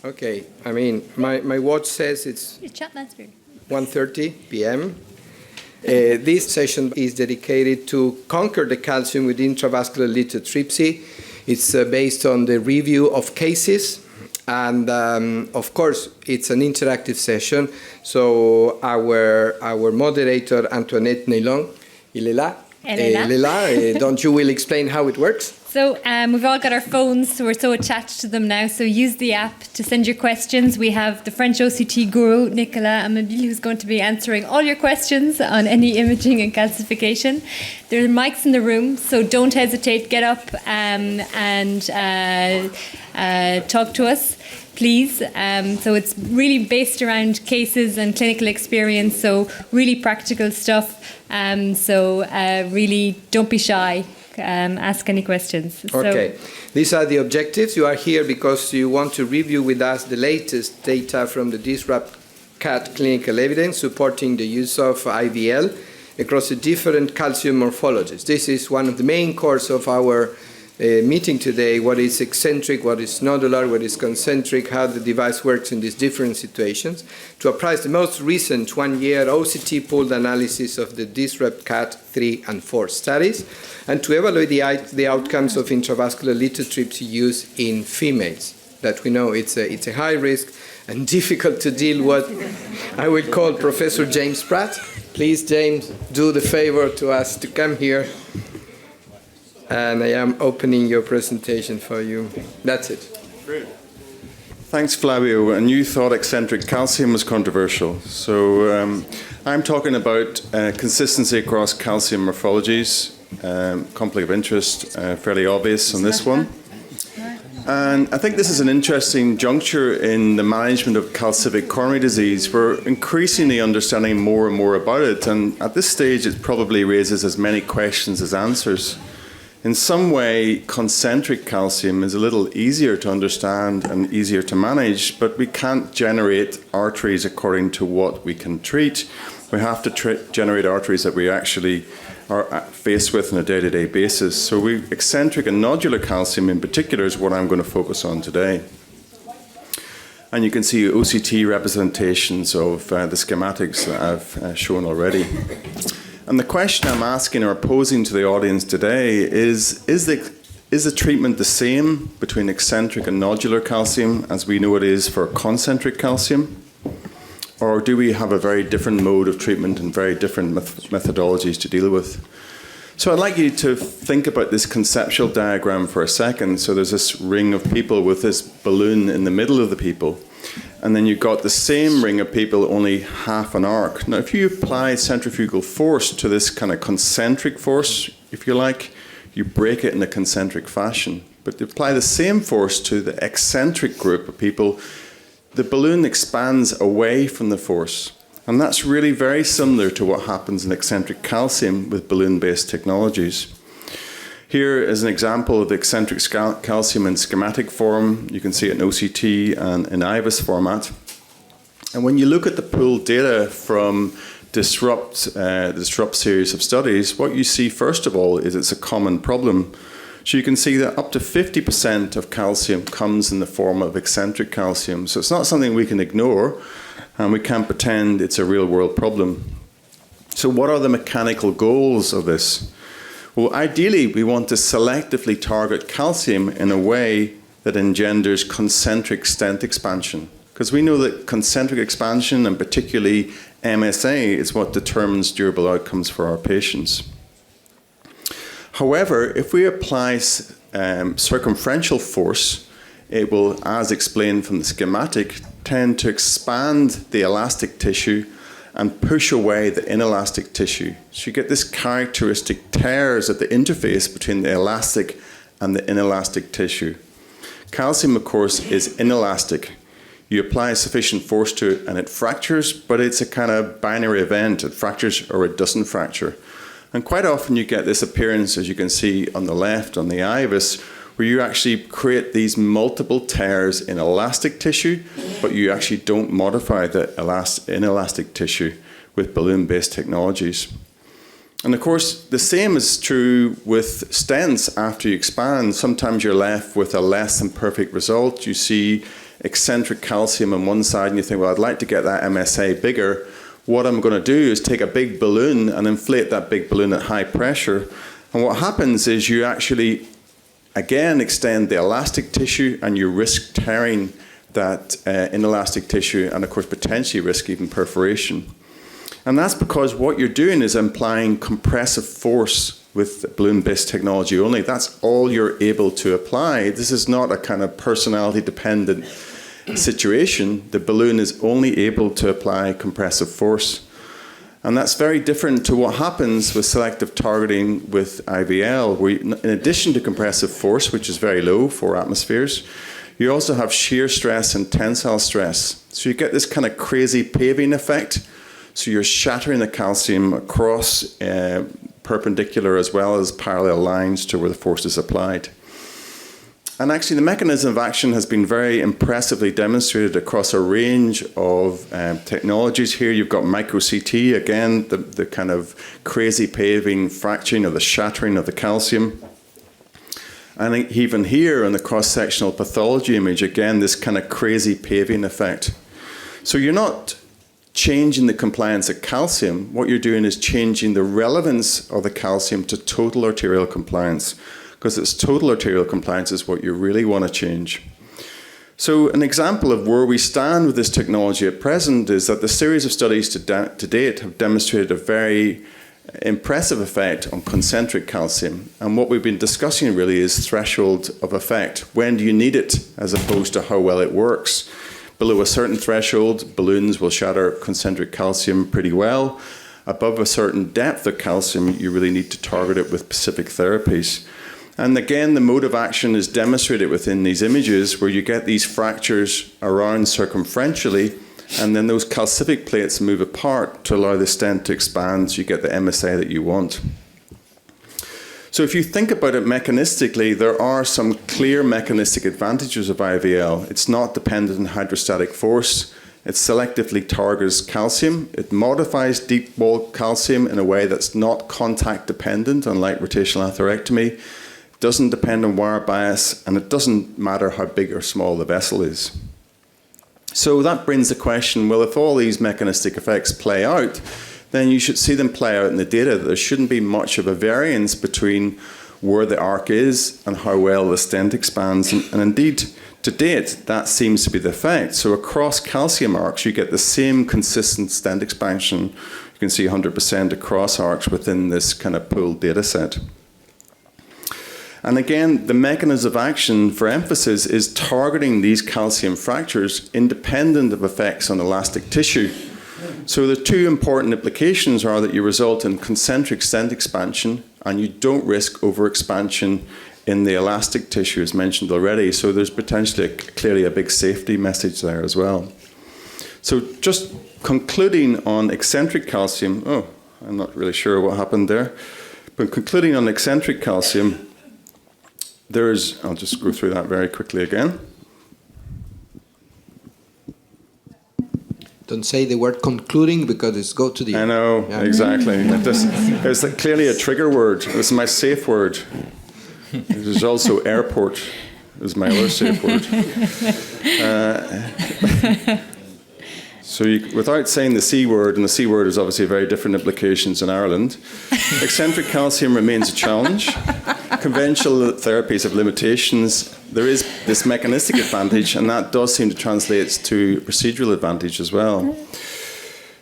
Okay, I mean, my watch says it's 1:30 p.m. This session is dedicated to conquer the calcium with intravascular lithotripsy. It's based on the review of cases, and of course, it's an interactive session. So our moderator, Antoinette Neilon, don't you will explain how it works? So we've all got our phones, so we're so attached to them now. So use the app to send your questions. We have the French OCT guru, Nicolas Amabile, who's going to be answering all your questions on any imaging and calcification. There are mics in the room, so don't hesitate. Get up and talk to us, please. So it's really based around cases and clinical experience, so really practical stuff. So really don't be shy. Ask any questions. Okay, these are the objectives. You are here because you want to review with us the latest data from the DISRUPT CAT clinical evidence supporting the use of IVL across the different calcium morphologies. This is one of the main cores of our meeting today, what is eccentric, what is nodular, what is concentric, how the device works in these different situations, to apprise the most recent 1-year OCT pooled analysis of the DISRUPT CAT 3 and 4 studies, and to evaluate the outcomes of intravascular lithotripsy use in females. That we know it's a high risk and difficult to deal with. I will call Professor James Pratt. Please, James, do the favor to us to come here. And I am opening your presentation for you. That's it. Great. Thanks, Flavio. And you thought eccentric calcium was controversial. So I'm talking about consistency across calcium morphologies, conflict of interest, fairly obvious on this one. And I think this is an interesting juncture in the management of calcific coronary disease. We're increasingly understanding more and more about it. And at this stage, it probably raises as many questions as answers. In some way, concentric calcium is a little easier to understand and easier to manage, but we can't generate arteries according to what we can treat. We have to generate arteries that we actually are faced with on a day-to-day basis. So eccentric and nodular calcium in particular is what I'm going to focus on today. And you can see OCT representations of the schematics that I've shown already. And the question I'm asking or posing to the audience today is the treatment the same between eccentric and nodular calcium as we know it is for concentric calcium? Or do we have a very different mode of treatment and very different methodologies to deal with? So I'd like you to think about this conceptual diagram for a second. So there's this ring of people with this balloon in the middle of the people. And then you've got the same ring of people, only half an arc. Now, if you apply centrifugal force to this kind of concentric force, if you like, you break it in a concentric fashion. But to apply the same force to the eccentric group of people, the balloon expands away from the force. And that's really very similar to what happens in eccentric calcium with balloon-based technologies. Here is an example of the eccentric calcium in schematic form. You can see it in OCT and in IVUS format. And when you look at the pooled data from the DISRUPT series of studies, what you see first of all is it's a common problem. So you can see that up to 50% of calcium comes in the form of eccentric calcium. So it's not something we can ignore, and we can't pretend it's a real-world problem. So what are the mechanical goals of this? Well, ideally, we want to selectively target calcium in a way that engenders concentric stent expansion. Because we know that concentric expansion, and particularly MSA, is what determines durable outcomes for our patients. However, if we apply circumferential force, it will, as explained from the schematic, tend to expand the elastic tissue and push away the inelastic tissue. So you get this characteristic tears at the interface between the elastic and the inelastic tissue. Calcium, of course, is inelastic. You apply sufficient force to it and it fractures, but it's a kind of binary event. It fractures or it doesn't fracture. And quite often you get this appearance, as you can see on the left, on the IVUS, where you actually create these multiple tears in elastic tissue, but you actually don't modify the inelastic tissue with balloon-based technologies. And of course, the same is true with stents after you expand. Sometimes you're left with a less than perfect result. You see eccentric calcium on one side and you think, well, I'd like to get that MSA bigger, what I'm going to do is take a big balloon and inflate that big balloon at high pressure. And what happens is you actually, again, extend the elastic tissue and you risk tearing that inelastic tissue and, of course, potentially risk even perforation. And that's because what you're doing is applying compressive force with balloon-based technology only. That's all you're able to apply. This is not a kind of personality-dependent situation. The balloon is only able to apply compressive force. And that's very different to what happens with selective targeting with IVL, where in addition to compressive force, which is very low, 4 atmospheres, you also have shear stress and tensile stress. So you get this kind of crazy paving effect. So you're shattering the calcium across perpendicular as well as parallel lines to where the force is applied. And actually the mechanism of action has been very impressively demonstrated across a range of technologies. Here you've got micro-CT, again, the kind of crazy paving fracturing or the shattering of the calcium. And even here in the cross-sectional pathology image, again, this kind of crazy paving effect. So you're not changing the compliance of calcium. What you're doing is changing the relevance of the calcium to total arterial compliance, because it's total arterial compliance is what you really want to change. So an example of where we stand with this technology at present is that the series of studies to date have demonstrated a very impressive effect on concentric calcium. And what we've been discussing really is threshold of effect. When do you need it, as opposed to how well it works? Below a certain threshold, balloons will shatter concentric calcium pretty well. Above a certain depth of calcium, you really need to target it with specific therapies. And again, the mode of action is demonstrated within these images where you get these fractures around circumferentially, and then those calcific plates move apart to allow the stent to expand so you get the MSA that you want. So if you think about it mechanistically, there are some clear mechanistic advantages of IVL. It's not dependent on hydrostatic force. It selectively targets calcium. It modifies deep wall calcium in a way that's not contact dependent, unlike rotational atherectomy. It doesn't depend on wire bias, and it doesn't matter how big or small the vessel is. So that brings the question, well, if all these mechanistic effects play out, then you should see them play out in the data. There shouldn't be much of a variance between where the arc is and how well the stent expands. And indeed, to date, that seems to be the effect. So across calcium arcs, you get the same consistent stent expansion. You can see 100% across arcs within this kind of pooled data set. And again, the mechanism of action for emphasis is targeting these calcium fractures independent of effects on elastic tissue. So the two important implications are that you result in concentric stent expansion and you don't risk overexpansion in the elastic tissue, as mentioned already. So there's potentially clearly a big safety message there as well. So just concluding on eccentric calcium, I'm not really sure what happened there, but concluding on eccentric calcium, I'll just go through that very quickly again. Don't say the word concluding because it's go to the... I know, yeah. Exactly. It's clearly a trigger word. It's my safe word. There's also airport is my other safe word. So without saying the C word, and the C word is obviously very different implications in Ireland, eccentric calcium remains a challenge. Conventional therapies have limitations. There is this mechanistic advantage, and that does seem to translate to procedural advantage as well.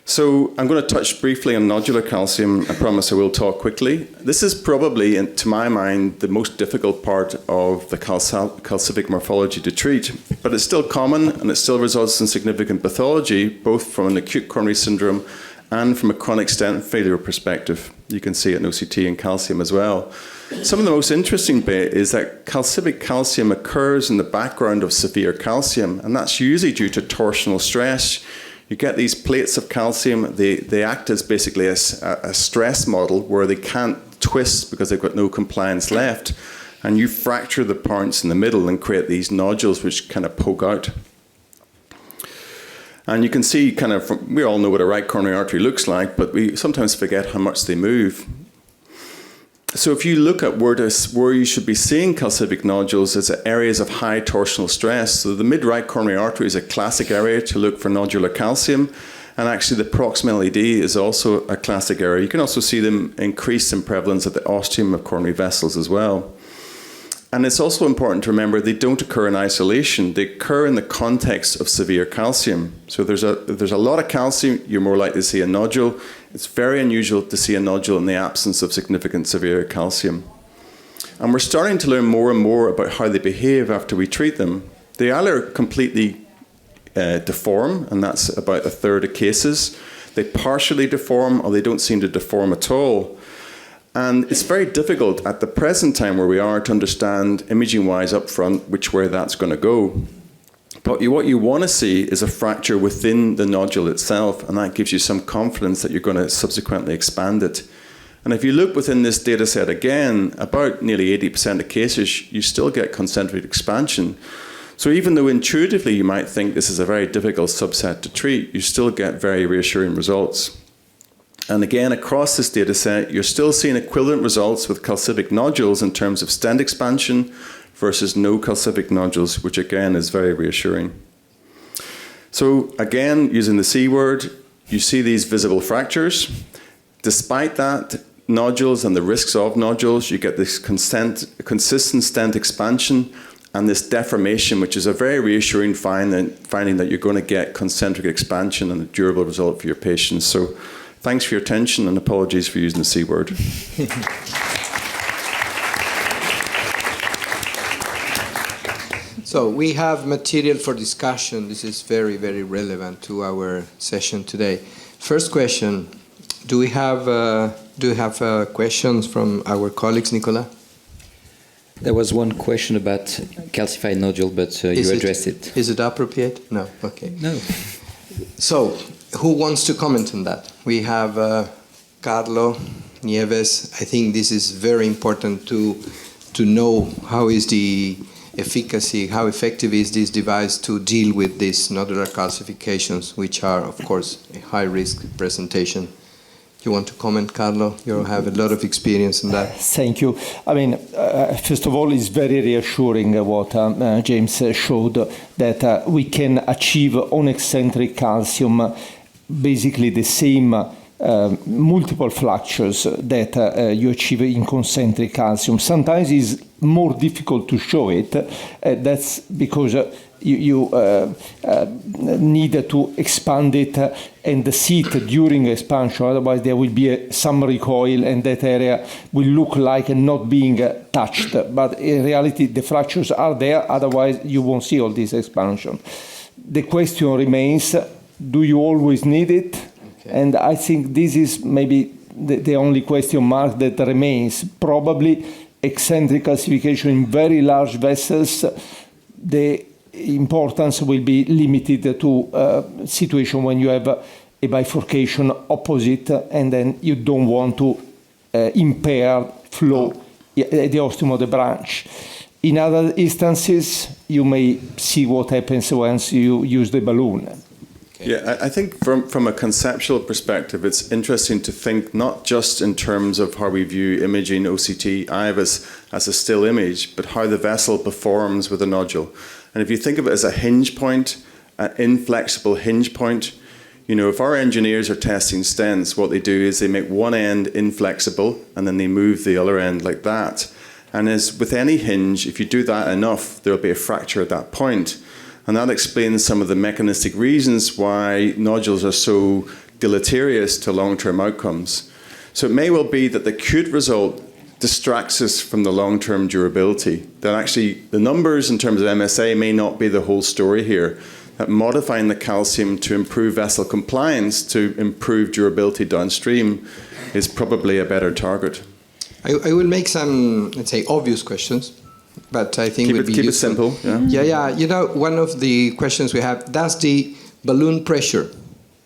So I'm going to touch briefly on nodular calcium. I promise I will talk quickly. This is probably, to my mind, the most difficult part of the calcific morphology to treat, but it's still common and it still results in significant pathology, both from an acute coronary syndrome and from a chronic stent failure perspective. You can see it in OCT and calcium as well. Some of the most interesting bit is that calcific calcium occurs in the background of severe calcium, and that's usually due to torsional stress. You get these plates of calcium, they act as basically a stress model where they can't twist because they've got no compliance left, and you fracture the points in the middle and create these nodules which kind of poke out. And you can see we all know what a right coronary artery looks like, but we sometimes forget how much they move. So if you look at where you should be seeing calcific nodules, it's at areas of high torsional stress. So the mid-right coronary artery is a classic area to look for nodular calcium. And actually the proximal LED is also a classic area. You can also see them increase in prevalence at the ostium of coronary vessels as well. And it's also important to remember they don't occur in isolation. They occur in the context of severe calcium. So there's a lot of calcium, you're more likely to see a nodule. It's very unusual to see a nodule in the absence of significant severe calcium. And we're starting to learn more and more about how they behave after we treat them. They either completely deform, and that's about a third of cases. They partially deform, or they don't seem to deform at all. And it's very difficult at the present time where we are to understand imaging-wise up front which way that's going to go. But what you want to see is a fracture within the nodule itself, and that gives you some confidence that you're going to subsequently expand it. And if you look within this data set again, about nearly 80% of cases, you still get concentric expansion. So even though intuitively you might think this is a very difficult subset to treat, you still get very reassuring results. And again, across this data set, you're still seeing equivalent results with calcific nodules in terms of stent expansion versus no calcific nodules, which again is very reassuring. So again, using the C word, you see these visible fractures. Despite that, nodules and the risks of nodules, you get this consistent stent expansion and this deformation, which is a very reassuring finding that you're going to get concentric expansion and a durable result for your patients. So thanks for your attention, and apologies for using the C word. So we have material for discussion. This is very, very relevant to our session today. First question, do you have questions from our colleagues, Nicola? There was one question about calcified nodule, but you addressed it. Is it appropriate? No, okay. No. So, who wants to comment on that? We have Carlo Nieves. I think this is very important to know how is the efficacy, how effective is this device to deal with these nodular calcifications, which are, of course, a high-risk presentation. You want to comment, Carlo? You have a lot of experience in that. Thank you. I mean, first of all, it's very reassuring what James showed, that we can achieve on eccentric calcium basically the same multiple fractures that you achieve in concentric calcium. Sometimes it's more difficult to show it. That's because you need to expand it and see it during expansion, otherwise there will be some recoil and that area will look like not being touched. But in reality, the fractures are there, otherwise you won't see all this expansion. The question remains, do you always need it? Okay. And I think this is maybe the only question mark that remains. Probably eccentric calcification in very large vessels, the importance will be limited to situation when you have a bifurcation opposite and then you don't want to impair flow at the ostium of the branch. In other instances, you may see what happens once you use the balloon. Yeah, I think from a conceptual perspective, it's interesting to think not just in terms of how we view imaging OCT IVUS as a still image, but how the vessel performs with a nodule. And if you think of it as a hinge point, an inflexible hinge point, you know, if our engineers are testing stents, what they do is they make one end inflexible and then they move the other end like that. And as with any hinge, if you do that enough, there'll be a fracture at that point. And that explains some of the mechanistic reasons why nodules are so deleterious to long-term outcomes. So it may well be that the acute result distracts us from the long-term durability. That actually the numbers in terms of MSA may not be the whole story here. That modifying the calcium to improve vessel compliance, to improve durability downstream, is probably a better target. I will make some, let's say, obvious questions, but I think keep it simple. Yeah. You know, one of the questions we have: does the balloon pressure,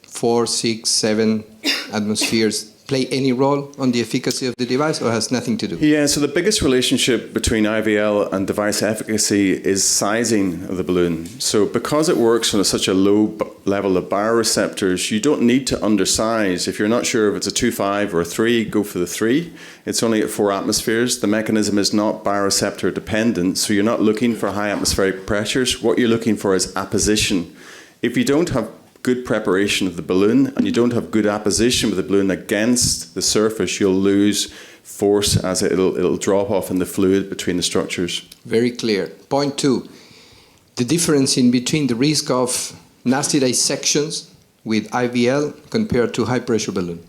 4, 6, 7 atmospheres, play any role on the efficacy of the device, or has nothing to do? Yeah, so the biggest relationship between IVL and device efficacy is sizing of the balloon. So because it works on such a low level of bioreceptors, you don't need to undersize. If you're not sure if it's a 2.5 or a 3, go for the 3. It's only at 4 atmospheres. The mechanism is not bioreceptor dependent, so you're not looking for high atmospheric pressures. What you're looking for is apposition. If you don't have good preparation of the balloon and you don't have good apposition with the balloon against the surface, you'll lose force as it'll drop off in the fluid between the structures. Very clear. Point 2, the difference in between the risk of nasty dissections with IVL compared to high pressure balloon.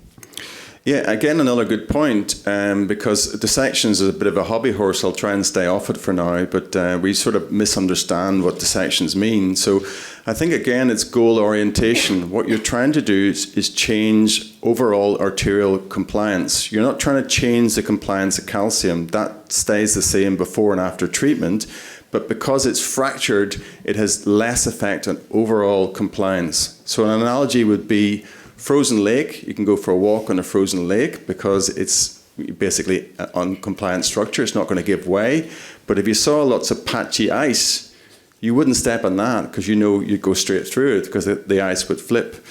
Yeah, again, another good point, because dissections is a bit of a hobby horse. I'll try and stay off it for now, but we sort of misunderstand what dissections mean. So I think, again, it's goal orientation. What you're trying to do is change overall arterial compliance. You're not trying to change the compliance of calcium. That stays the same before and after treatment, but because it's fractured, it has less effect on overall compliance. So an analogy would be frozen lake. You can go for a walk on a frozen lake because it's basically an uncompliant structure. It's not going to give way. But if you saw lots of patchy ice, you wouldn't step on that because you know you'd go straight through it because the ice would flip.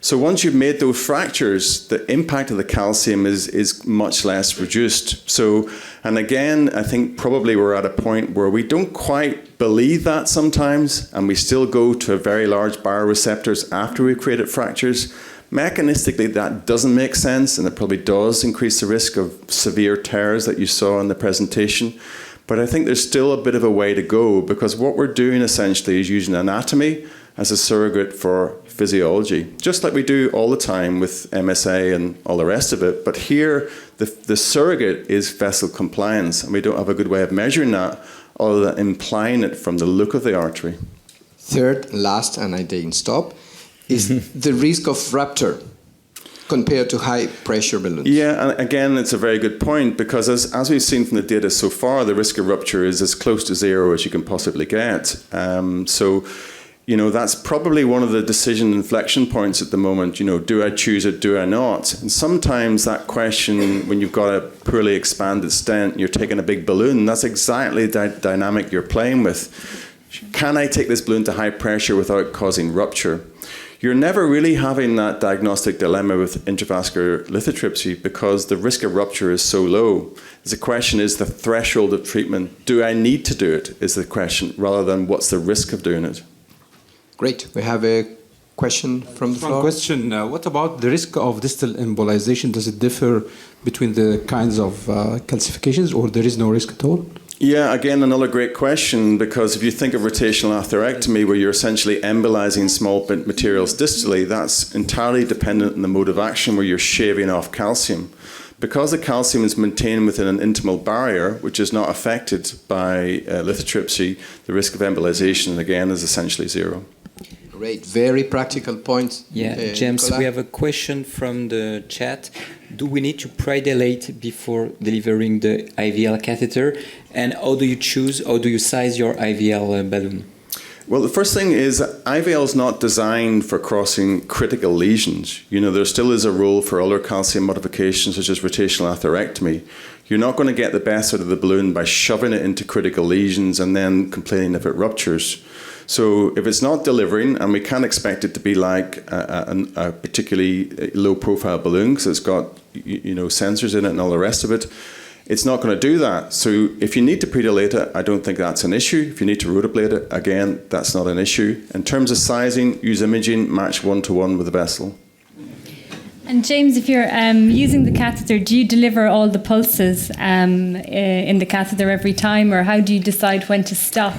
So once you've made those fractures, the impact of the calcium is much less reduced. So, and again, I think probably we're at a point where we don't quite believe that sometimes, and we still go to very large bioreceptors after we've created fractures. Mechanistically, that doesn't make sense, and it probably does increase the risk of severe tears that you saw in the presentation. But I think there's still a bit of a way to go, because what we're doing essentially is using anatomy as a surrogate for physiology, just like we do all the time with MSA and all the rest of it. But here, the surrogate is vessel compliance, and we don't have a good way of measuring that other than implying it from the look of the artery. Third, last, and I didn't stop, is the risk of Raptor compared to high pressure balloons. Yeah, and again, it's a very good point, because as we've seen from the data so far, the risk of rupture is as close to zero as you can possibly get. So, you know, that's probably one of the decision inflection points at the moment. You know, do I choose it, do I not? And sometimes that question, when you've got a poorly expanded stent, you're taking a big balloon, that's exactly the dynamic you're playing with. Can I take this balloon to high pressure without causing rupture? You're never really having that diagnostic dilemma with intravascular lithotripsy because the risk of rupture is so low. The question is the threshold of treatment. Do I need to do it is the question, rather than what's the risk of doing it. Great. We have a question from the floor. One question. What about the risk of distal embolization? Does it differ between the kinds of calcifications, or there is no risk at all? Yeah, again, another great question, because if you think of rotational atherectomy, where you're essentially embolizing small materials distally, that's entirely dependent on the mode of action, where you're shaving off calcium. Because the calcium is maintained within an intimal barrier, which is not affected by lithotripsy, the risk of embolization, again, is essentially zero. Great, very practical points. Yeah, James, Nicola? we have a question from the chat. Do we need to predilate before delivering the IVL catheter? And how do you size your IVL balloon? Well, the first thing is IVL is not designed for crossing critical lesions. You know, there still is a role for other calcium modifications, such as rotational atherectomy. You're not going to get the best out of the balloon by shoving it into critical lesions and then complaining if it ruptures. So if it's not delivering, and we can't expect it to be like a particularly low-profile balloon because it's got, you know, sensors in it and all the rest of it, it's not going to do that. So if you need to predilate it, I don't think that's an issue. If you need to rotablate it, again, that's not an issue. In terms of sizing, use imaging, match 1-to-1 with the vessel. And James, if you're using the catheter, do you deliver all the pulses in the catheter every time, or how do you decide when to stop?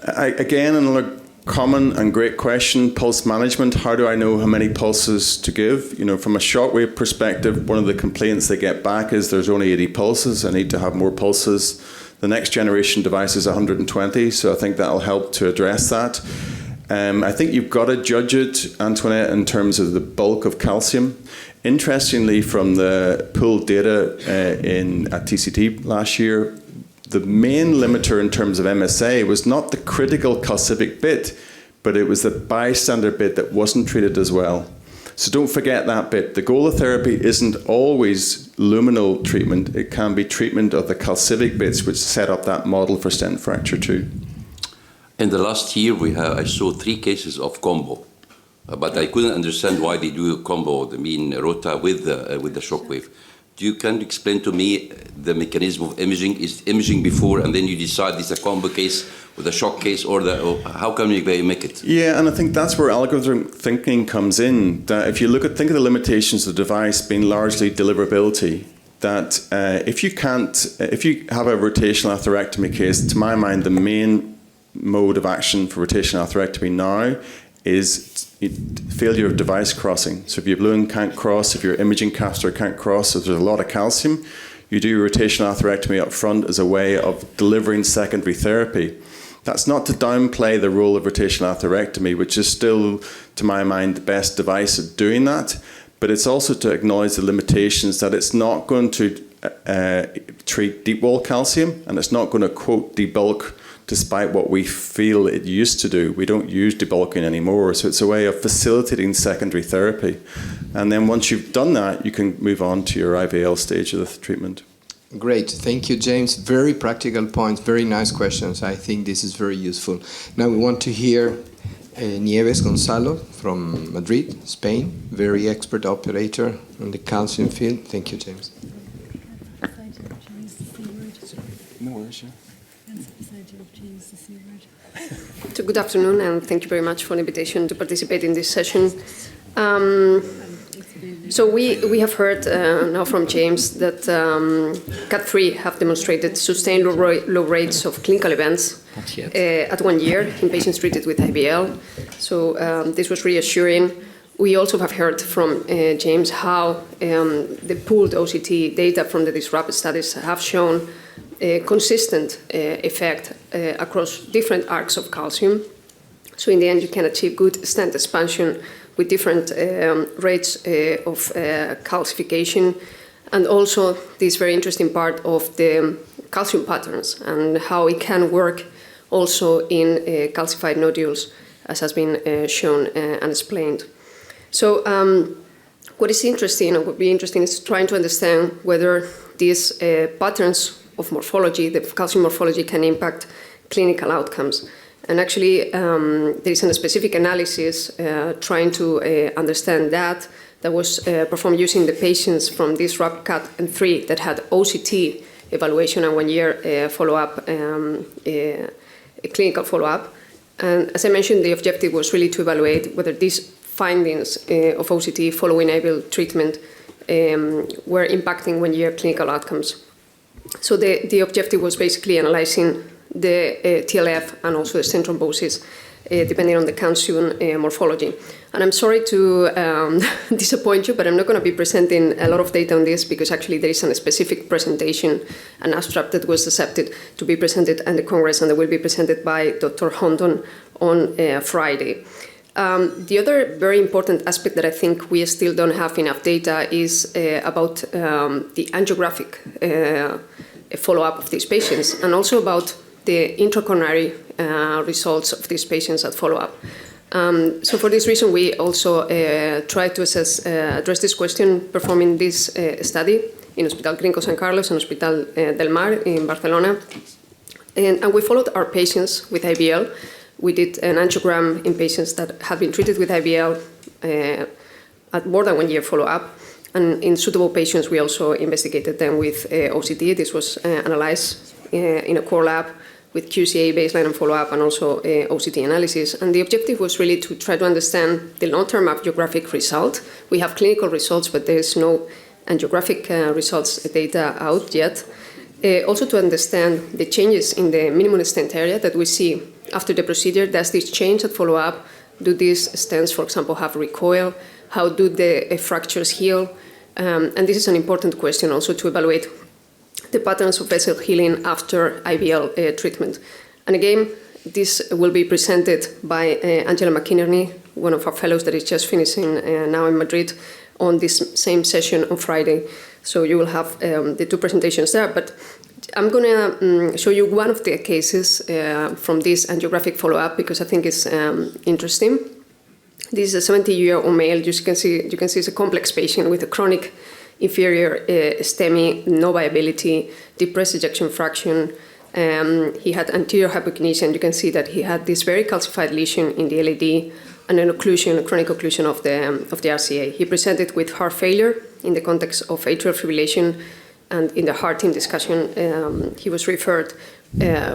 Again, another common and great question, pulse management. How do I know how many pulses to give? You know, from a Shockwave perspective, one of the complaints they get back is there's only 80 pulses. I need to have more pulses. The next generation device is 120, so I think that'll help to address that. I think you've got to judge it, Antoinette, in terms of the bulk of calcium. Interestingly, from the pooled data at TCT last year, the main limiter in terms of MSA was not the critical calcific bit, but it was the bystander bit that wasn't treated as well. So don't forget that bit. The goal of therapy isn't always luminal treatment. It can be treatment of the calcific bits which set up that model for stent fracture too. In the last year, I saw 3 cases of combo, but I couldn't understand why they do a combo, rota with the Shockwave. Can you explain to me the mechanism of imaging? Is imaging before and then you decide it's a combo case with a shock case, or how can you make it? Yeah, and I think that's where algorithm thinking comes in. That if you think of the limitations of the device being largely deliverability, that if you have a rotational atherectomy case, to my mind, the main mode of action for rotational atherectomy now is failure of device crossing. So if your balloon can't cross, if your imaging catheter can't cross, if there's a lot of calcium, you do rotational atherectomy up front as a way of delivering secondary therapy. That's not to downplay the role of rotational atherectomy, which is still, to my mind, the best device at doing that, but it's also to acknowledge the limitations that it's not going to treat deep wall calcium, and it's not going to, quote, debulk despite what we feel it used to do. We don't use debulking anymore, so it's a way of facilitating secondary therapy. And then once you've done that, you can move on to your IVL stage of the treatment. Great, thank you, James. Very practical points, very nice questions. I think this is very useful. Now we want to hear Nieves Gonzalo from Madrid, Spain, very expert operator on the calcium field. Thank you, James. No worries, yeah. So good afternoon, and thank you very much for the invitation to participate in this session. So we have heard now from James that CAT3 have demonstrated sustained low rates of clinical events at 1 year in patients treated with IVL. So this was reassuring. We also have heard from James how the pooled OCT data from the DISRUPT studies have shown a consistent effect across different arcs of calcium. So in the end, you can achieve good stent expansion with different rates of calcification, and also this very interesting part of the calcium patterns and how it can work also in calcified nodules, as has been shown and explained. So what is interesting, or would be interesting, is trying to understand whether these patterns of morphology, the calcium morphology, can impact clinical outcomes. And actually, there is a specific analysis trying to understand that was performed using the patients from this DISRUPT CAT and 3 that had OCT evaluation and 1 year follow-up, a clinical follow-up. And as I mentioned, the objective was really to evaluate whether these findings of OCT following IVL treatment were impacting 1 year clinical outcomes. So the objective was basically analyzing the TLF and also the stent thrombosis depending on the calcium morphology. And I'm sorry to disappoint you, but I'm not going to be presenting a lot of data on this because actually there is a specific presentation, an abstract that was accepted to be presented at the Congress, and it will be presented by Dr. Hondon on Friday. The other very important aspect that I think we still don't have enough data is about the angiographic follow-up of these patients, and also about the intracoronary results of these patients at follow-up. So for this reason, we also try to address this question performing this study in Hospital Clínico San Carlos and Hospital del Mar in Barcelona. And we followed our patients with IVL. We did an angiogram in patients that had been treated with IVL at more than 1 year follow-up. And in suitable patients, we also investigated them with OCT. This was analyzed in a core lab with QCA baseline and follow-up, and also OCT analysis. And the objective was really to try to understand the long-term angiographic result. We have clinical results, but there is no angiographic results data out yet. Also to understand the changes in the minimum stent area that we see after the procedure. Does this change at follow-up? Do these stents, for example, have recoil? How do the fractures heal? And this is an important question also to evaluate the patterns of vessel healing after IVL treatment. And again, this will be presented by Angela McInerney, one of our fellows that is just finishing now in Madrid, on this same session on Friday. So you will have the two presentations there. But I'm going to show you one of the cases from this angiographic follow-up because I think it's interesting. This is a 70-year-old male. You can see it's a complex patient with a chronic inferior STEMI, no viability, depressed ejection fraction. He had anterior hypokinesia, and you can see that he had this very calcified lesion in the LAD and an occlusion, a chronic occlusion of the RCA. He presented with heart failure in the context of atrial fibrillation, and in the heart team discussion, he was referred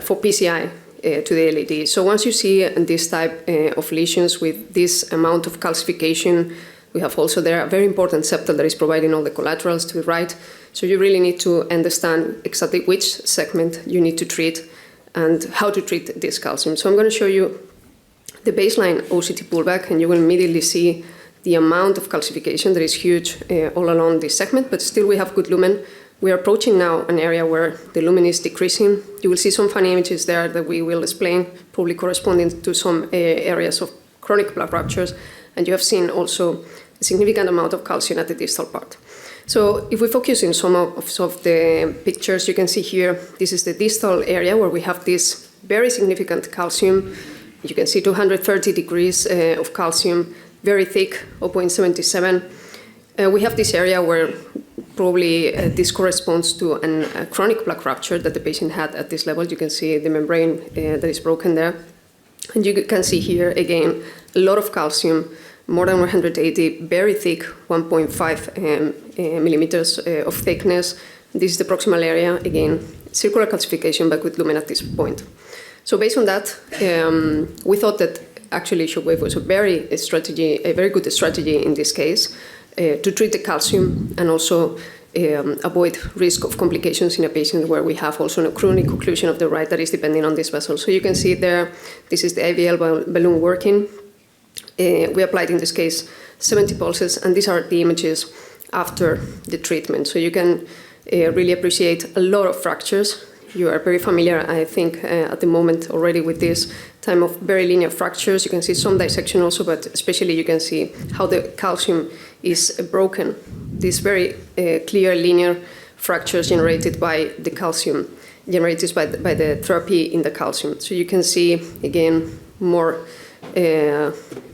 for PCI to the LAD. So once you see this type of lesions with this amount of calcification, we have also there a very important septal that is providing all the collaterals to the right. So you really need to understand exactly which segment you need to treat and how to treat this calcium. So I'm going to show you the baseline OCT pullback, and you will immediately see the amount of calcification that is huge all along this segment, but still we have good lumen. We are approaching now an area where the lumen is decreasing. You will see some funny images there that we will explain, probably corresponding to some areas of chronic plaque ruptures, and you have seen also a significant amount of calcium at the distal part. So if we focus in some of the pictures, you can see here, this is the distal area where we have this very significant calcium. You can see 230 degrees of calcium, very thick, 0.77. We have this area where probably this corresponds to a chronic plaque rupture that the patient had at this level. You can see the membrane that is broken there. And you can see here, again, a lot of calcium, more than 180, very thick, 1.5 millimeters of thickness. This is the proximal area, again, circular calcification, but with lumen at this point. So based on that, we thought that actually Shockwave was a very good strategy in this case to treat the calcium and also avoid risk of complications in a patient where we have also a chronic occlusion of the right that is depending on this vessel. So you can see there, this is the IVL balloon working. We applied in this case 70 pulses, and these are the images after the treatment. So you can really appreciate a lot of fractures. You are very familiar, I think, at the moment already with this time of very linear fractures. You can see some dissection also, but especially you can see how the calcium is broken. These very clear linear fractures generated by the calcium, generated by the therapy in the calcium. So you can see, again, more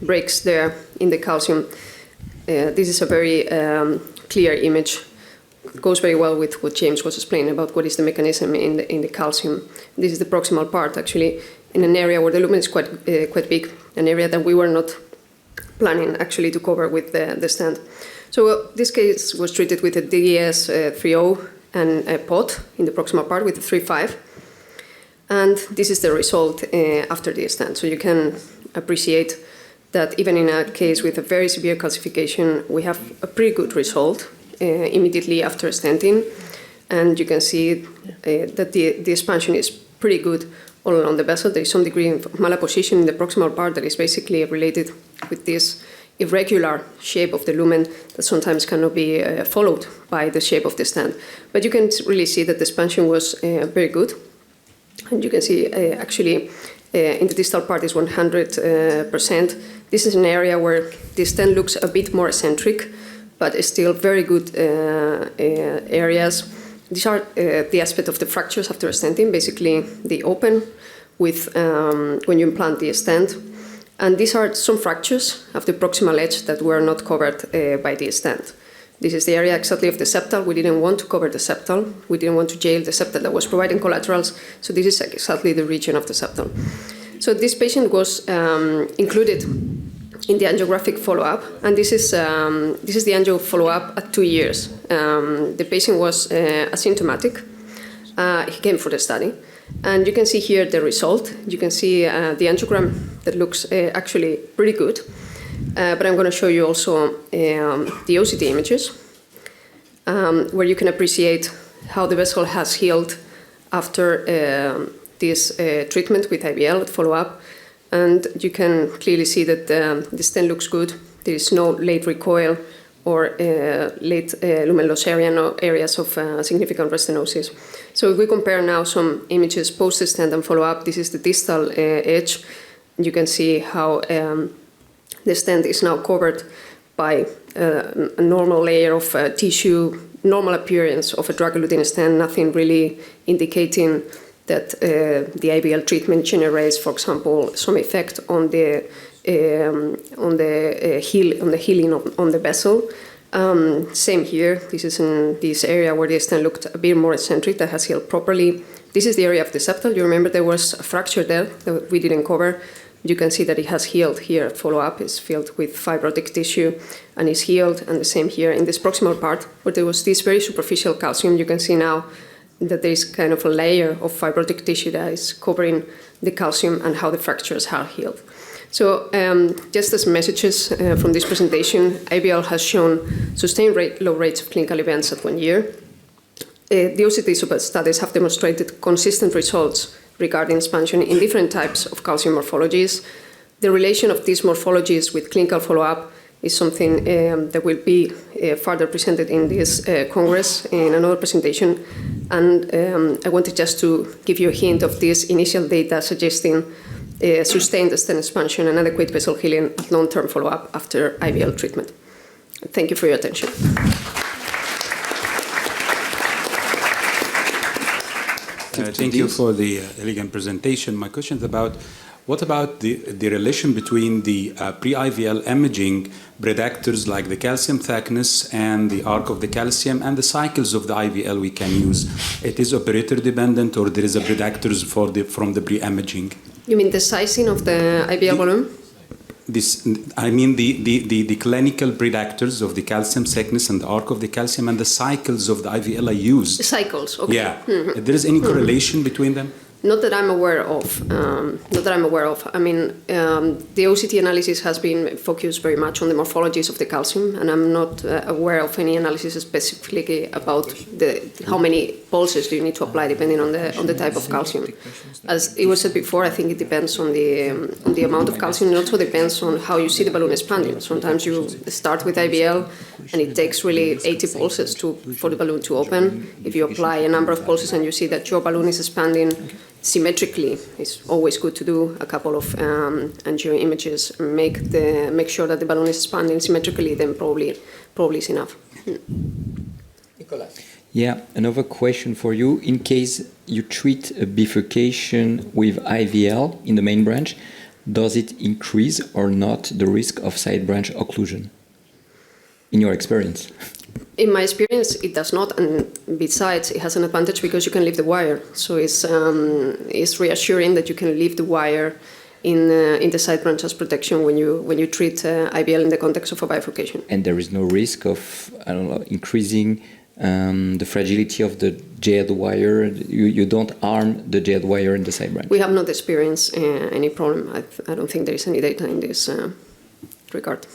breaks there in the calcium. This is a very clear image. It goes very well with what James was explaining about what is the mechanism in the calcium. This is the proximal part, actually, in an area where the lumen is quite big, an area that we were not planning actually to cover with the stent. So this case was treated with a DES 3.0 and a POT in the proximal part with a 3.5. And this is the result after the stent. So you can appreciate that even in a case with a very severe calcification, we have a pretty good result immediately after stenting. And you can see that the expansion is pretty good all along the vessel. There is some degree of malapposition in the proximal part that is basically related with this irregular shape of the lumen that sometimes cannot be followed by the shape of the stent. But you can really see that the expansion was very good. And you can see actually in the distal part is 100%. This is an area where the stent looks a bit more eccentric, but it's still very good areas. These are the aspect of the fractures after stenting. Basically, they open with when you implant the stent. And these are some fractures of the proximal edge that were not covered by the stent. This is the area exactly of the septal. We didn't want to cover the septal. We didn't want to jail the septal that was providing collaterals. So this is exactly the region of the septal. So this patient was included in the angiographic follow-up, and this is the angio follow-up at 2 years. The patient was asymptomatic. He came for the study, and you can see here the result. You can see the angiogram that looks actually pretty good. But I'm going to show you also the OCT images, where you can appreciate how the vessel has healed after this treatment with IVL follow-up. And you can clearly see that the stent looks good. There is no late recoil or late lumen loss area, no areas of significant restenosis. So if we compare now some images post-stent and follow-up, this is the distal edge. You can see how the stent is now covered by a normal layer of tissue, normal appearance of a drug-eluting stent, nothing really indicating that the IVL treatment generates, for example, some effect on the on the healing on the vessel. Same here. This is in this area where the stent looked a bit more eccentric, that has healed properly. This is the area of the septal. You remember there was a fracture there that we didn't cover. You can see that it has healed here. Follow-up is filled with fibrotic tissue and is healed. And the same here in this proximal part where there was this very superficial calcium. You can see now that there is kind of a layer of fibrotic tissue that is covering the calcium and how the fractures have healed. So just as messages from this presentation, IVL has shown sustained low rates of clinical events at 1 year. The OCT studies have demonstrated consistent results regarding expansion in different types of calcium morphologies. The relation of these morphologies with clinical follow-up is something that will be further presented in this Congress in another presentation. And I wanted just to give you a hint of this initial data suggesting sustained stent expansion and adequate vessel healing at long-term follow-up after IVL treatment. Thank you for your attention. Thank you for the elegant presentation. My question is about what about the relation between the pre-IVL imaging predictors like the calcium thickness and the arc of the calcium and the cycles of the IVL we can use? It is operator dependent or there is a predictors from the pre-imaging? You mean the sizing of the IVL volume? I mean the clinical predictors of the calcium thickness and the arc of the calcium and the cycles of the IVL I used. The cycles, okay. Yeah. Mm-hmm. There is any correlation between them? Not that I'm aware of. I mean, the OCT analysis has been focused very much on the morphologies of the calcium, and I'm not aware of any analysis specifically about how many pulses do you need to apply depending on the type of calcium. As it was said before, I think it depends on the amount of calcium. It also depends on how you see the balloon expanding. Sometimes you start with IVL, and it takes really 80 pulses for the balloon to open. If you apply a number of pulses and you see that your balloon is expanding symmetrically, it's always good to do a couple of angio images, make sure that the balloon is expanding symmetrically, then probably is enough. Nicolas. Yeah, another question for you. In case you treat a bifurcation with IVL in the main branch, does it increase or not the risk of side branch occlusion? In your experience? In my experience, it does not, and besides, it has an advantage because you can leave the wire. So it's reassuring that you can leave the wire in the side branch as protection when you treat IVL in the context of a bifurcation. And there is no risk of increasing the fragility of the JAD wire. You don't harm the JAD wire in the side branch. We have not experienced any problem. I don't think there is any data in this regard.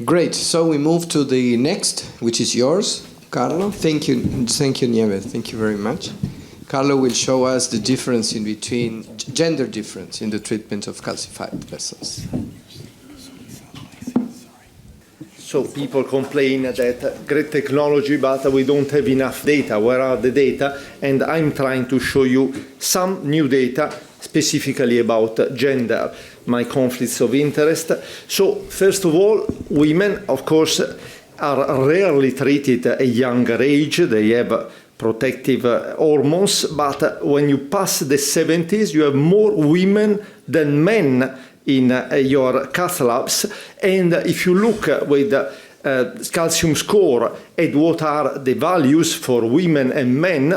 Great. So we move to the next, which is yours, Carlo. Thank you, Nieves. Thank you very much. Carlo will show us the difference in between gender difference in the treatment of calcified vessels. So people complain that great technology, but we don't have enough data. Where are the data? And I'm trying to show you some new data specifically about gender, my conflicts of interest. So first of all, women, of course, are rarely treated at a younger age. They have protective hormones, but when you pass the 70s, you have more women than men in your cath labs. And if you look with calcium score at what are the values for women and men,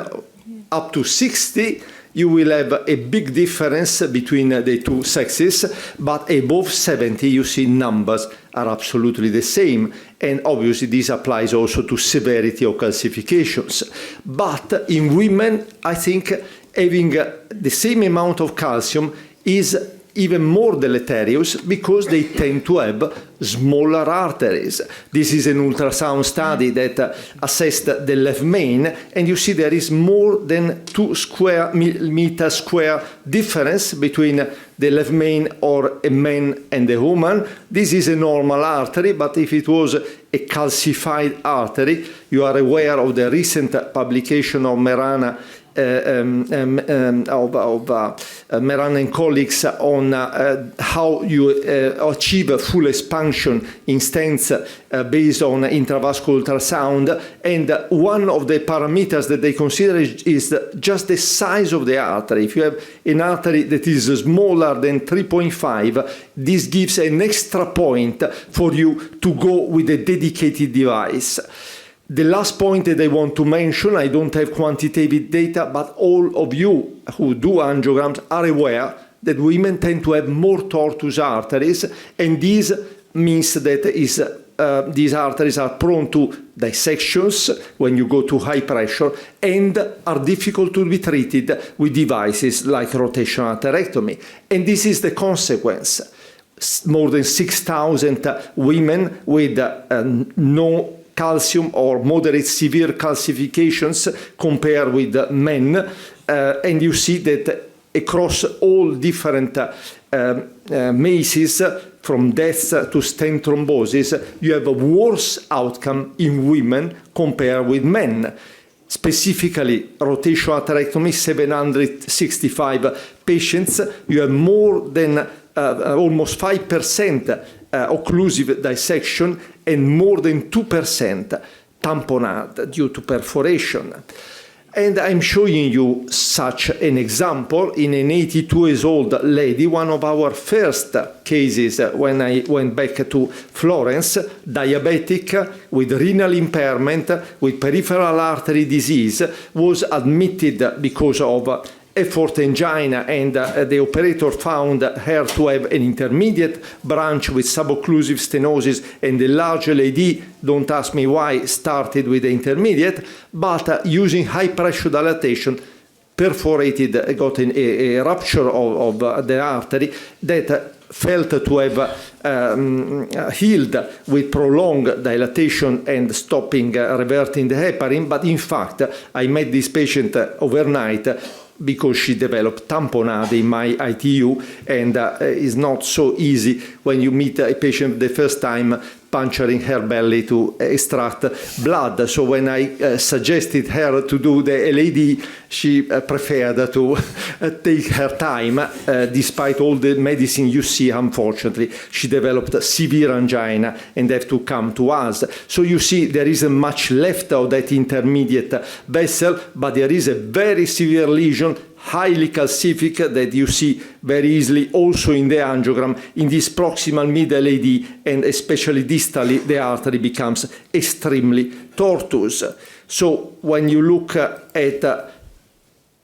up to 60, you will have a big difference between the two sexes, but above 70, you see numbers are absolutely the same. And obviously, this applies also to severity of calcifications. But in women, I think having the same amount of calcium is even more deleterious because they tend to have smaller arteries. This is an ultrasound study that assessed the left main, and you see there is more than 2 square meter square difference between the left main or a man and a woman. This is a normal artery, but if it was a calcified artery, you are aware of the recent publication of Merana Meran and colleagues on how you achieve a full expansion in stents based on intravascular ultrasound, and one of the parameters that they consider is just the size of the artery. If you have an artery that is smaller than 3.5, this gives an extra point for you to go with a dedicated device. The last point that I want to mention, I don't have quantitative data, but all of you who do angiograms are aware that women tend to have more tortuous arteries, and this means that these arteries are prone to dissections when you go to high pressure and are difficult to be treated with devices like rotational atherectomy. And this is the consequence. More than 6,000 women with no calcium or moderate severe calcifications compared with men, and you see that across all different MACEs, from deaths to stent thrombosis, you have a worse outcome in women compared with men. Specifically, rotational atherectomy, 765 patients, you have more than almost 5% occlusive dissection and more than 2% tamponade due to perforation. And I'm showing you such an example in an 82-year-old lady, one of our first cases when I went back to Florence, diabetic with renal impairment, with peripheral artery disease, was admitted because of effort angina, and the operator found her to have an intermediate branch with subocclusive stenosis, and the large LAD, don't ask me why, started with the intermediate, but using high pressure dilatation, perforated, got a rupture of the artery that felt to have healed with prolonged dilatation and stopping, reverting the heparin, but in fact, I met this patient overnight because she developed tamponade in my ITU, and it's not so easy when you meet a patient the first time puncturing her belly to extract blood. So when I suggested her to do the LAD, she preferred to take her time. Despite all the medicine you see, unfortunately, she developed severe angina and have to come to us. So you see there isn't much left of that intermediate vessel, but there is a very severe lesion, highly calcific, that you see very easily also in the angiogram. In this proximal middle AD, and especially distally, the artery becomes extremely tortuous. So when you look at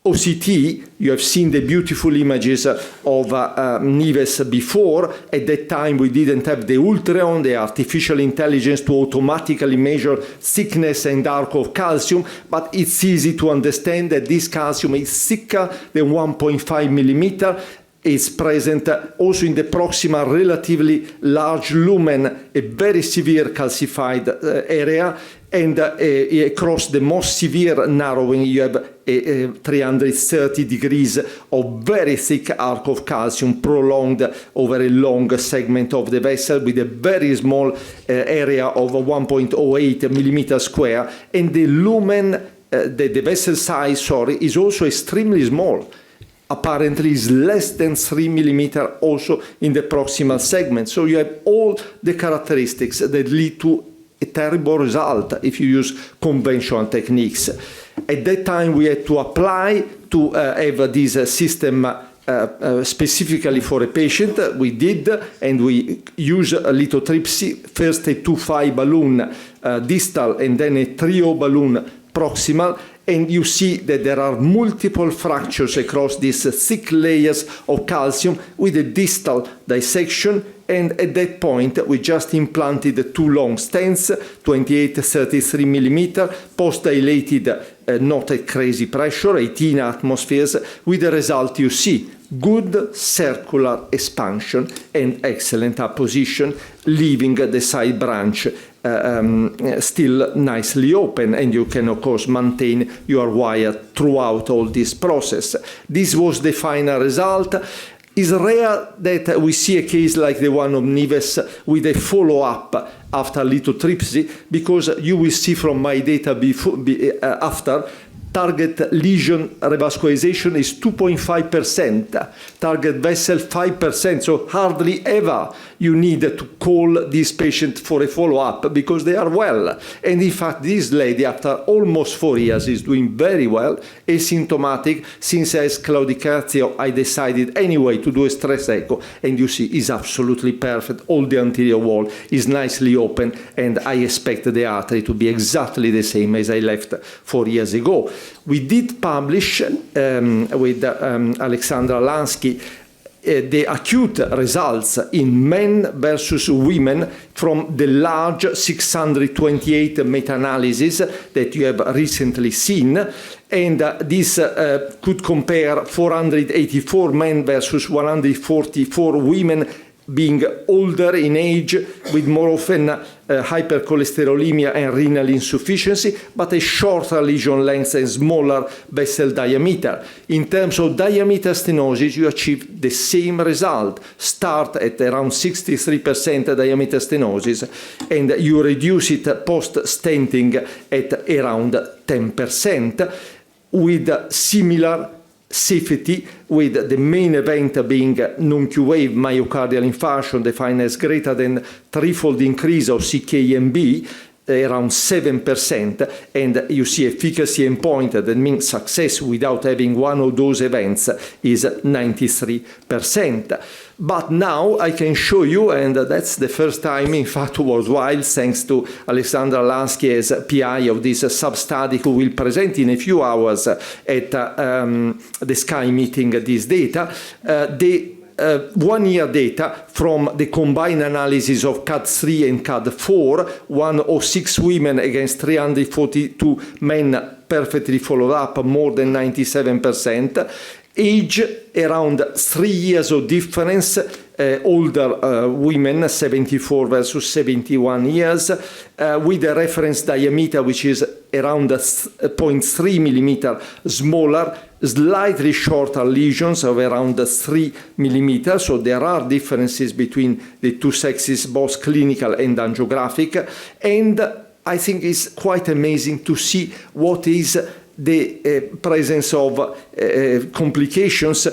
OCT, you have seen the beautiful images of Nives before. At that time, we didn't have the ultrasound, the artificial intelligence to automatically measure thickness and arc of calcium, but it's easy to understand that this calcium is thicker than 1.5 millimeter. It's present also in the proximal relatively large lumen, a very severe calcified area, and across the most severe narrowing, you have a 330 degrees of very thick arc of calcium prolonged over a long segment of the vessel with a very small area of 1.08 millimeter square, and the lumen, the vessel size, is also extremely small. Apparently is less than 3 millimeter also in the proximal segment. So you have all the characteristics that lead to a terrible result if you use conventional techniques. At that time, we had to apply to have this system specifically for a patient. We did, and we used a lithotripsy, first a 2.5 balloon distal and then a 3.0 balloon proximal. And you see that there are multiple fractures across these thick layers of calcium with a distal dissection. And at that point, we just implanted two long stents, 28-33 millimeter, post-dilated, not at crazy pressure, 18 atmospheres, with the result you see. Good circular expansion and excellent apposition, leaving the side branch still nicely open, and you can of course maintain your wire throughout all this process. This was the final result. It's rare that we see a case like the one of Nives with a follow-up after lithotripsy, because you will see from my data after target lesion revascularization is 2.5%, target vessel 5%, so hardly ever you need to call this patient for a follow-up because they are well. And in fact, this lady, after almost 4 years, is doing very well, asymptomatic. Since as claudication, I decided anyway to do a stress echo, and you see, is absolutely perfect. All the anterior wall is nicely open, and I expect the artery to be exactly the same as I left 4 years ago. We did publish with Alexandra Lansky the acute results in men versus women from the large 628 meta-analysis that you have recently seen. And this could compare 484 men versus 144 women, being older in age, with more often hypercholesterolemia and renal insufficiency, but a shorter lesion length and smaller vessel diameter. In terms of diameter stenosis, you achieve the same result. Start at around 63% diameter stenosis, and you reduce it post-stenting at around 10%, with similar safety, with the main event being non-Q-wave myocardial infarction, defined as greater than threefold increase of CK-MB, around 7%, and you see efficacy endpoint, that means success without having one of those events, is 93%. But now I can show you, and that's the first time, in fact, worldwide, thanks to Alexandra Lansky as PI of this sub-study, who will present in a few hours at the SCAI meeting this data, the 1 year data from the combined analysis of CAD3 and CAD4, 106 women against 342 men perfectly followed up, more than 97%. Age around 3 years of difference, older women, 74 versus 71 years, with a reference diameter which is around 0.3 millimeter smaller, slightly shorter lesions of around 3 millimeters. So there are differences between the two sexes, both clinical and angiographic. And I think it's quite amazing to see what is the presence of complications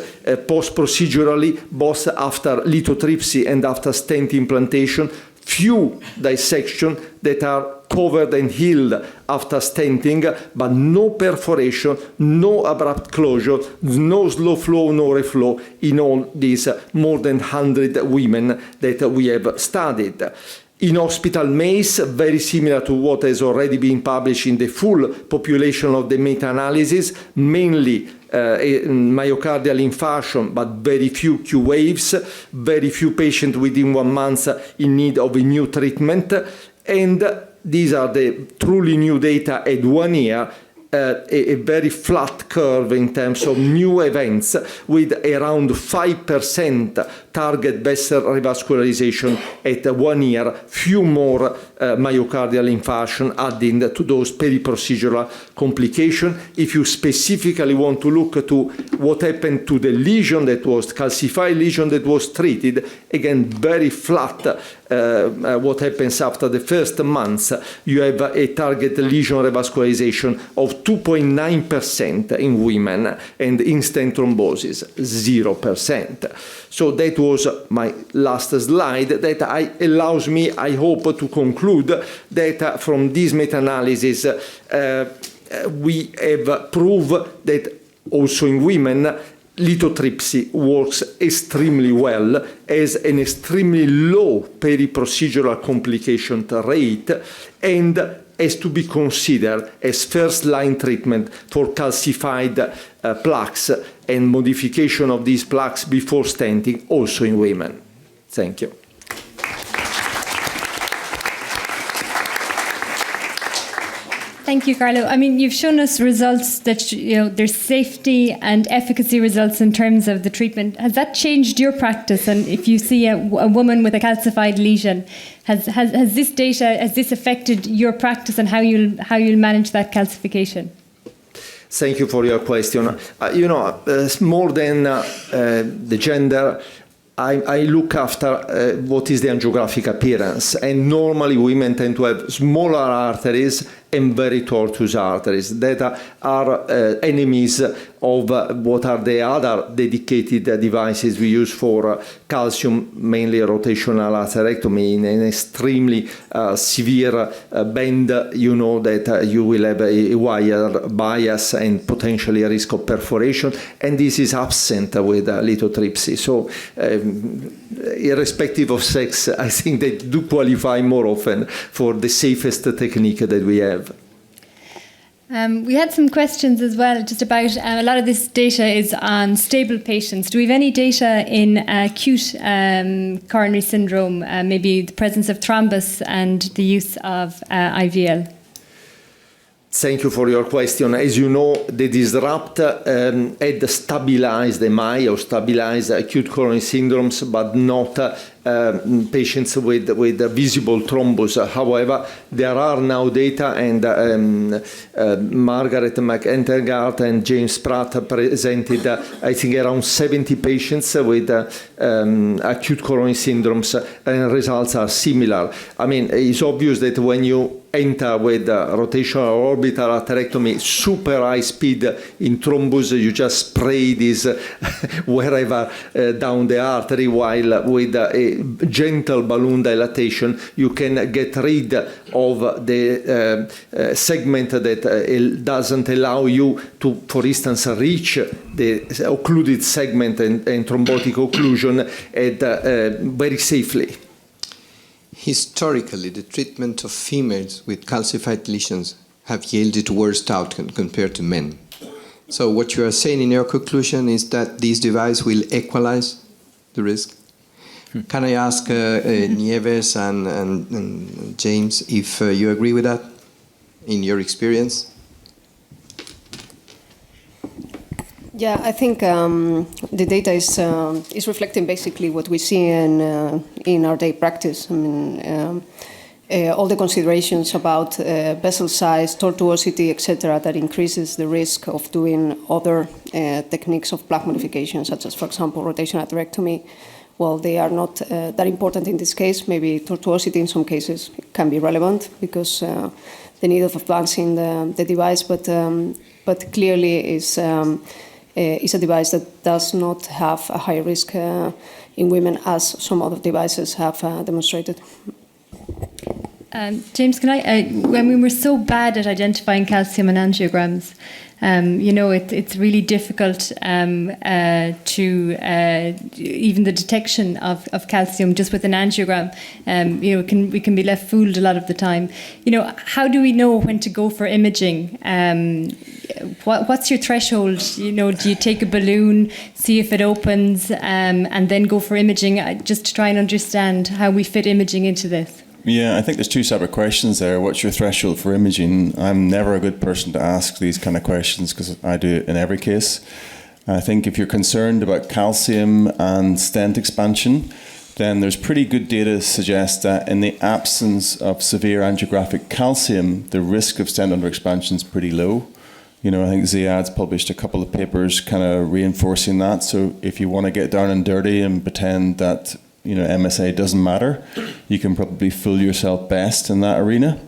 post-procedurally, both after lithotripsy and after stent implantation. Few dissection that are covered and healed after stenting, but no perforation, no abrupt closure, no slow flow, no reflow in all these more than 100 women that we have studied. In hospital MACE, very similar to what has already been published in the full population of the meta-analysis, mainly myocardial infarction, but very few Q waves, very few patients within 1 month in need of a new treatment. And these are the truly new data at 1 year, a very flat curve in terms of new events, with around 5% target vessel revascularization at 1 year, few more myocardial infarction adding to those peri-procedural complications. If you specifically want to look to what happened to the lesion that was calcified lesion that was treated, again, very flat. What happens after the first month, you have a target lesion revascularization of 2.9% in women, and instant thrombosis 0%. So that was my last slide. That allows me, I hope, to conclude that from this meta-analysis we have proved that also in women lithotripsy works extremely well, as an extremely low peri-procedural complication rate, and is to be considered as first-line treatment for calcified plaques and modification of these plaques before stenting, also in women. Thank you. Thank you, Carlo. I mean, you've shown us results that, there's safety and efficacy results in terms of the treatment. Has that changed your practice? And if you see a woman with a calcified lesion, has this data, has this affected your practice and how you'll manage that calcification? Thank you for your question. More than the gender, I look after what is the angiographic appearance, and normally women tend to have smaller arteries and very tortuous arteries that are enemies of what are the other dedicated devices we use for calcium, mainly rotational atherectomy. In an extremely severe bend, you know that you will have a wire bias and potentially a risk of perforation, and this is absent with lithotripsy. So irrespective of sex, I think they do qualify more often for the safest technique that we have. We had some questions as well just about a lot of this data is on stable patients. Do we have any data in acute coronary syndrome, maybe the presence of thrombus and the use of IVL? Thank you for your question. As you know, the disrupt had stabilized MI or stabilized acute coronary syndromes, but not patients with visible thrombus. However, there are now data, and Margaret McEntergart and James Pratt presented, I think, around 70 patients with acute coronary syndromes, and results are similar. I mean, it's obvious that when you enter with rotational orbital atherectomy, super high speed in thrombus, you just spray this wherever down the artery, while with a gentle balloon dilatation, you can get rid of the segment that doesn't allow you to, for instance, reach the occluded segment and thrombotic occlusion very safely. Historically, the treatment of females with calcified lesions have yielded worse outcome compared to men. So what you are saying in your conclusion is that this device will equalize the risk? Can I ask Nieves and James if you agree with that in your experience? Yeah, I think the data is reflecting basically what we see in our day practice. I mean, all the considerations about vessel size, tortuosity, etc., that increases the risk of doing other techniques of plaque modification, such as, for example, rotational atherectomy. Well, they are not that important in this case. Maybe tortuosity in some cases can be relevant because the need of advancing the device, but clearly is a device that does not have a high risk in women, as some other devices have demonstrated. James, can I? When we were so bad at identifying calcium in angiograms, it's really difficult to even the detection of calcium just with an angiogram. We can be left fooled a lot of the time. How do we know when to go for imaging? What's your threshold? Do you take a balloon, see if it opens, and then go for imaging? Just to try and understand how we fit imaging into this. Yeah, I think there's two separate questions there. What's your threshold for imaging? I'm never a good person to ask these kind of questions because I do it in every case. I think if you're concerned about calcium and stent expansion, then there's pretty good data to suggest that in the absence of severe angiographic calcium, the risk of stent underexpansion is pretty low. I think Ziad's published a couple of papers kind of reinforcing that. So if you want to get down and dirty and pretend that MSA doesn't matter, you can probably fool yourself best in that arena.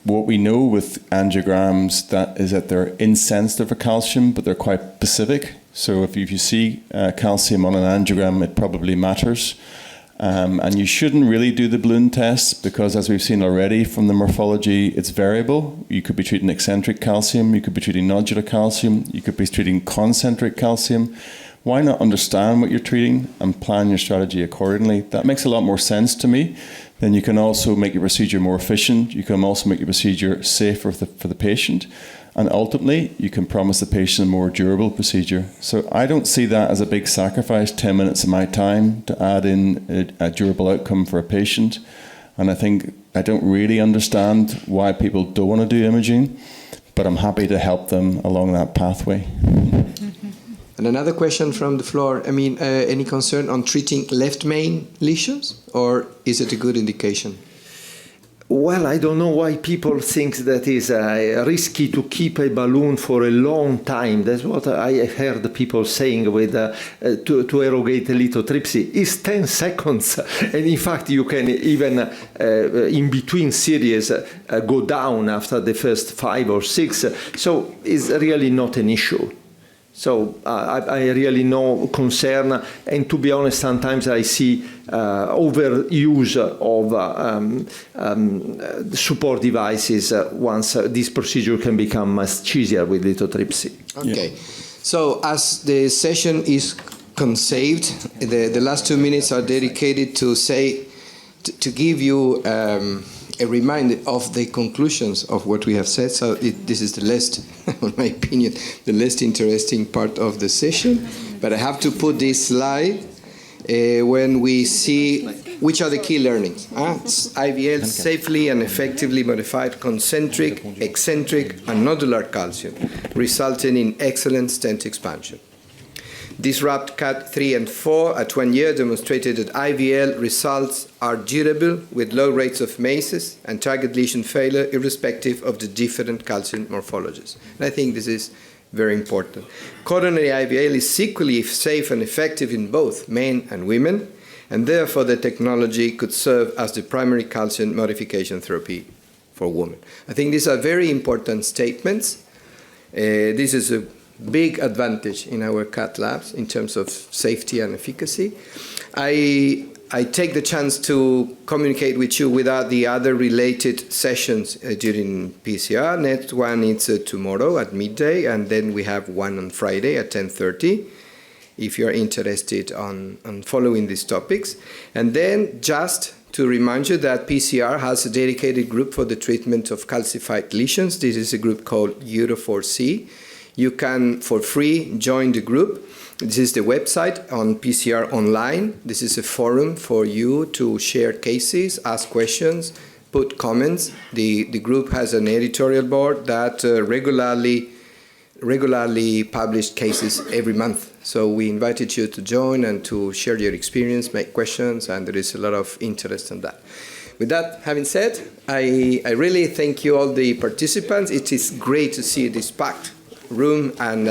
What we know with angiograms is that they're insensitive for calcium, but they're quite specific. So if you see calcium on an angiogram, it probably matters. And you shouldn't really do the balloon test because, as we've seen already from the morphology, it's variable. You could be treating eccentric calcium, you could be treating nodular calcium, you could be treating concentric calcium. Why not understand what you're treating and plan your strategy accordingly? That makes a lot more sense to me. Then you can also make your procedure more efficient. You can also make your procedure safer for the patient. And ultimately, you can promise the patient a more durable procedure. So I don't see that as a big sacrifice, 10 minutes of my time to add in a durable outcome for a patient. And I think I don't really understand why people don't want to do imaging, but I'm happy to help them along that pathway. And another question from the floor. Any concern on treating left main lesions, or is it a good indication? Well, I don't know why people think that is risky to keep a balloon for a long time. That's what I heard people saying with to erogate lithotripsy. It's 10 seconds. And in fact, you can even, in between series, go down after the first 5 or 6. So it's really not an issue. So I really no concern, and to be honest, sometimes I see overuse of support devices once this procedure can become much easier with lithotripsy. Okay, so as the session is conceived, the last 2 minutes are dedicated to to give you a reminder of the conclusions of what we have said. So this is the least, in my opinion, the least interesting part of the session. But I have to put this slide when we see which are the key learnings. IVL safely and effectively modified concentric, eccentric, and nodular calcium, resulting in excellent stent expansion. Disrupt CAT 3 and 4 at 1 year demonstrated that IVL results are durable with low rates of MACEs and target lesion failure irrespective of the different calcium morphologies. And I think this is very important. Coronary IVL is equally safe and effective in both men and women, and therefore the technology could serve as the primary calcium modification therapy for women. I think these are very important statements. This is a big advantage in our CAT labs in terms of safety and efficacy. I take the chance to communicate with you without the other related sessions during PCR. Next one is tomorrow at midday, and then we have one on Friday at 10:30, if you're interested on following these topics. And then just to remind you that PCR has a dedicated group for the treatment of calcified lesions. This is a group called Euro4C. You can, for free, join the group. This is the website on PCR Online. This is a forum for you to share cases, ask questions, put comments. The group has an editorial board that regularly publish cases every month. So we invited you to join and to share your experience, make questions, and there is a lot of interest in that. With that having said, I really thank you all the participants. It is great to see this packed room, and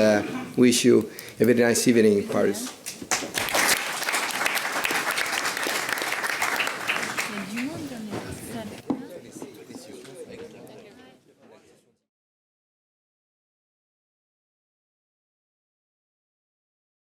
wish you a very nice evening in Paris.